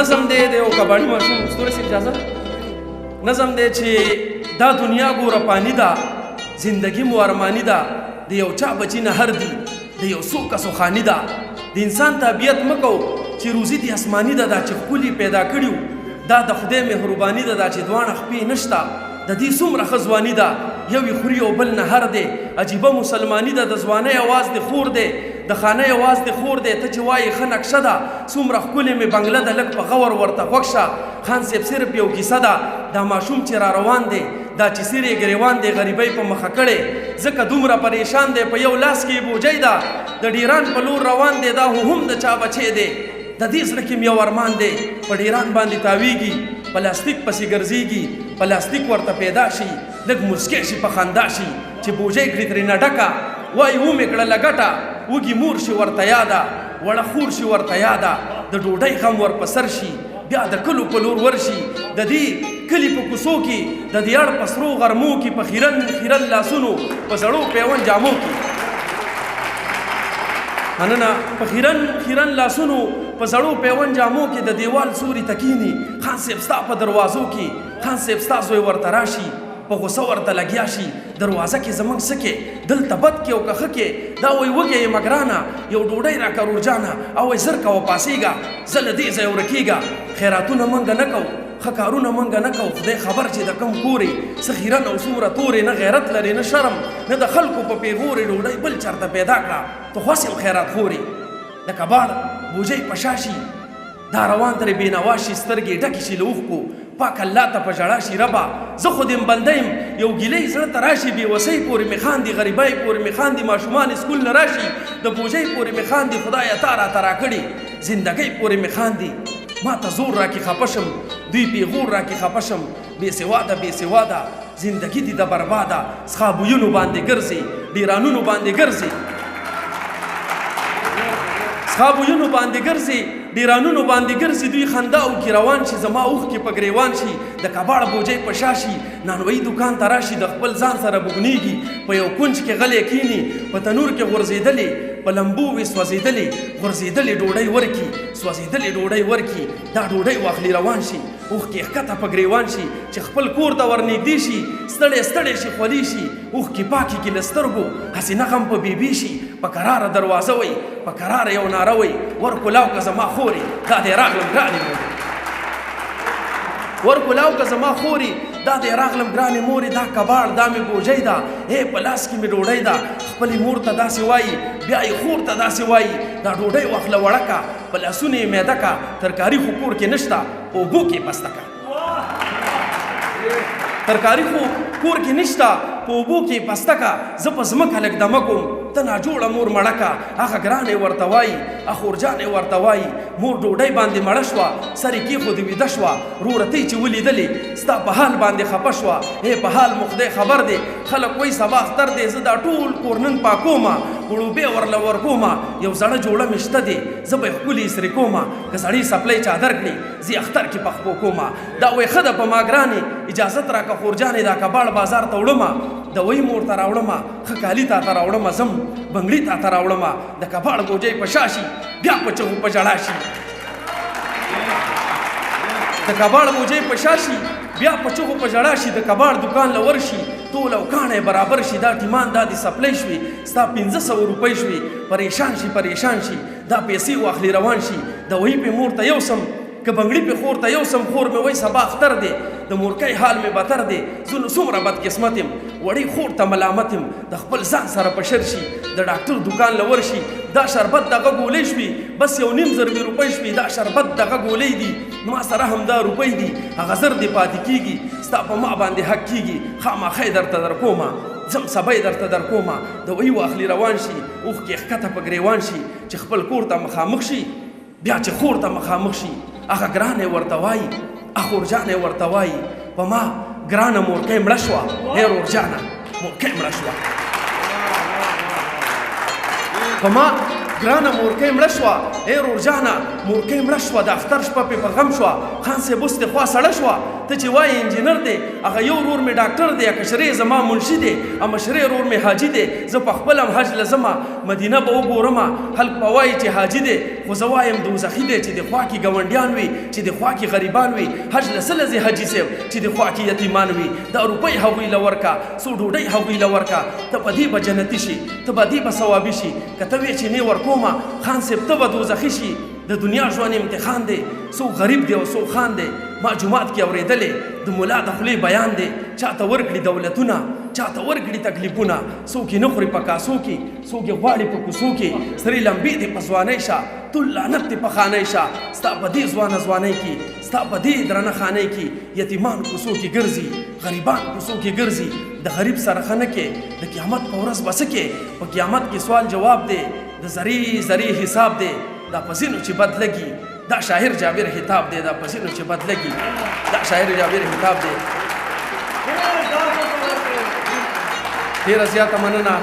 نظم دی د یو کباړي ماشوم ستوري سي اجازه نظم دی چې دا دنیا ګوره پانی ده زندگی مو ارمانی ده د یو چا بچی نه هر دی د یو څو کسو خانی ده د انسان طبیعت مکو چې روزي دی آسمانی ده دا چې ښکلي پیدا کړیو دا د خدای مهرباني ده دا چې دواړه خپې نشته د دې څومره ښه ځواني ده یو یې خوري او بل نه هر دی عجیبه مسلماني ده د ځوانۍ اواز د خور دی د خانه اواز د خور دی ته چې وایي ښه نقشه ده څومره ښکلې مې بنګله ده لږ په غور ورته غوږ شه خان صاحب صرف یو کیسه ده دا ماشوم چې را روان دی دا چې سیر یې ګریوان دی غریبۍ په مخه کړې ځکه دومره پریشان دی په یو لاس کې یې بوجۍ ده د ډیران په لور روان دی دا هم د چا بچی دی د دې زړه کې م یو ارمان دی په ډیران باندې تاویږي پلاستیک پسې ګرځېږي پلاستیک ورته پیدا شي لږ مسکی شي په خندا شي چې بوجۍ کړي ترېنه ډکه وایي ومې کړله ګټه وږي مور شي ورته یاده وړه خور شي ورته یاده د ډوډۍ غم ورپسر شي بیا د کلو په لور ورشي د دې کلي په کوڅو کې د دې اړ په سرو غرمو کې په خیرن خیرن لاسونو په زړو پیون جامو کې مننه په خیرن خیرن لاسونو په زړو پیون جامو کې د دیوال سوري تکینی خان صاحب ستا په دروازو کې خان صاحب ستا زوی ورته راشي په غوسه ورته لګیا شي دروازه کې زمونږ څه کې دلته بد کې او که ښه کې دا وایي وږی یم ګرانه یو ډوډۍ راکړه ورجانه او وایي زر کوه پاسېږه زه له دې ځایه ورکېږه خیراتونه مونږ نه کوو ښه کارونه مونږ نه کوو خدای خبر چې د کم کورې څه خیرن او څومره تورې نه غیرت لري نه شرم نه د خلکو په پیغورې ډوډۍ بل چېرته پیدا کړه ته خوښ یم خیرات خورې د کباړ بوجۍ په شا شي دا روان ترې بېنوا شي سترګې ډکې شي له اوښکو پاک الله ته په ژړا شي ربه زه خو دې بنده یم یو ګیلۍ زړه ته راشي بېوسۍ پورې مې خاندي غریبۍ پورې مې خاندي ماشومان سکول نه راشي د بوجۍ پورې مې خاندي خدایه تا راته راکړي زندګۍ پورې مې خاندي ما ته زور راکې خفه شم دوی پیغور راکې خفه شم بېسواده بېسواده زندګي دي د برباده څښابویونو باندې ګرځي ډیرانونو باندې ګرځي څښابویونو باندې ګرځي ډیرانونو باندې ګرځي دوی خنداو کې روان شي زما اوښکې په ګریوان شي د کباړ بوجۍ په شا شي نانوایي دوکان ته راشي د خپل ځان سره بوګنیږي په یو کونج کې غلی کیني په تنور کې غورځېدلې په لمبو وي سوځېدلې غورځېدلې ډوډۍ ورکي سوځېدلې ډوډۍ ورکي دا ډوډۍ واخلي روان شي اوښکې ښکته په ګریوان شي چې خپل کور ته ورنږدې شي ستړی ستړی شي خولي شي اوښکې پاکې کې له سترګو هسې نغم په بیبي شي په کراره دروازه وي په کراره یو ناره وي ورکولاو که زما خورې دا دې راغلم ګرانې مورې ورکولاو که زما خورې دا دې راغلم ګرانې مورې دا کباړ دا مې بوجۍ ده په لاس کې مې ډوډۍ ده خپلې مور ته داسې وایي بیا یې خور ته داسې وایي دا ډوډۍ واخله وړکه په لاسونو یې میده که ترکاري خو کور کې نشته په اوبو کې پسته که ترکاري خو کور کې نشته په اوبو کې پسته که زه په ځمکه لږ دمه کوم ته ناجوړه مور مړه که هغه ګرانې ورته وایي اخورجانې ورته وایي مور ډوډۍ باندې مړه شوه سر یې کېښودې ویده شوه وروره ته چې ولیدلې ستا په حال باندې خفه شوه په حال مو خدای خبر دی خلک وایي سبا اختر دی زه دا ټول کور نن پاکومه غړوبې ورله ورکومه یو زړه جوړه مې شته دی زه به یې ښکلي اسرې کومه که سړی سپلی چادر کړي زه اختر کې پخپو کومه دا وایي ښه ده په ما ګرانې اجازت راکړه خورجانې دا کباړ بازار ته وړمه د وایي مور ته راوړمه ښه کالي تا ته راوړمه زم بنګړي تا ته راوړمه د کباړ بوجۍ په شا شي بیا په چغو په ژړا شي د کباړ بوجۍ په شا شي بیا په چغو په ژړا شي د کباړ دوکان له ورشي ټول او کاڼی برابر شي دا ټیمان دا دې سپلی شوي ستا 1500 روپۍ شوي پریشان شي پریشان شي دا پیسې واخلي روان شي د وایي پې مور ته یو سم که بنګړي پې خور ته یو سم خور مې وایي سبا اختر دی د مورکۍ حال مې بتر دی زه نو څومره بدقسمت یم وړې خور ته ملامت یم د خپل ځان سره په شر شي د ډاکټر دوکان له ورشي دا شربت دغه ګولۍ شوي بس 1.5 روپۍ شوي دا شربت دغه ګولۍ دي نو ما سره همدا روپۍ دي هغه زر دې پاتې کېږي ستا په ما باندې حق کېږي خامخی درته در کومه ځم سبا یې درته در کومه د وایي واخلي روان شي اوښکې ښکته په ګریوان شي چې خپل کور ته مخامخ شي بیا چې خور ته مخامخ شي هغه ګرانې ورته وایي اخورجانې ورته وایي په ما ګرانه مورکۍ مړه شوه رورجانه مورکۍ مړه شوه په ما ګرانه مورکۍ مړه شوه ای رورجانه مورکۍ مړه شوه د اختر شپه پې په غم شوه خان صاحب اوس دې خوا سړه شوه ته چې وایې انجینر دی هغه یو ورور مې ډاکټر دی کشرې زما منشي دی او مشرې ورور مې حاجي دی زه په خپل هم حج له ځمه مدینه به وګورمه خلک به وایي چې حاجي دی خو زه وایم دوزخي دی چې د خوا کې ګاونډیان وي چې د خوا کې غریبان وي حج له څه لځې حاجي صاحب چې د خوا کې یتیمان وي دا روپۍ هغوی له ورکه څو ډوډۍ هغوی له ورکه ته په دې به جنتي شي ته به دې به ثوابي شي که ته وې چې نه ورکومه خان صاحب ته به دوزخي شي د دنیا ژوند امتحان دی څو غریب دی او څو خان دی ما جومات کې اورېدلې د ملا د خولې بیان دی چاته ورکړي دولتونه چاته ورکړي تکلیفونه څوک یې نه خوري په کاسو کې څوک یې غواړي په کوڅو کې سرې لمبې دې په ځوانۍ شه ټول لعنت دې په خانۍ شه ستا په دې ځوانه ځوانۍ کې ستا په دې درنه خانۍ کې یتیمان کوڅو کې ګرځي غریبان کوڅو کې ګرځي د غریب سره ښه نه کې د قیامت په ورځ به څه کې په قیامت کې سوال جواب دی د زری زری حساب دی دا پسینو چې بد لګي دا شاعر جابر خطاب دی دا پسینو چې بد لګي دا شاعر جابر خطاب دی ډیره زیاته مننه